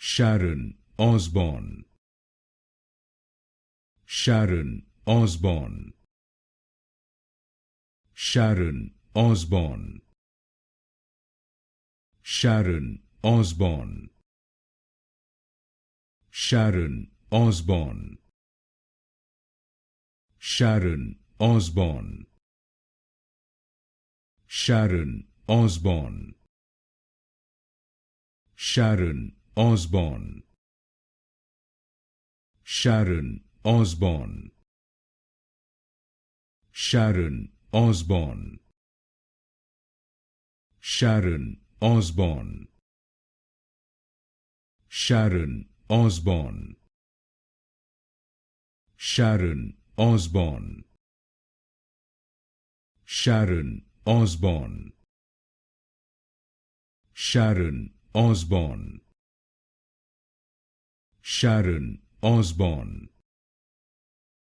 Sharon Osbourne. Sharon Osbourne. Sharon Osbourne. Sharon Osbourne. Sharon Osbourne. Sharon Osbourne. Sharon Osbourne. Sharon Osbourne. Sharon Osbourne. Sharon Osbourne. Sharon Osbourne. Sharon Osbourne. Sharon Osbourne. Sharon Osbourne. Sharon Osbourne. Sharon Osbourne.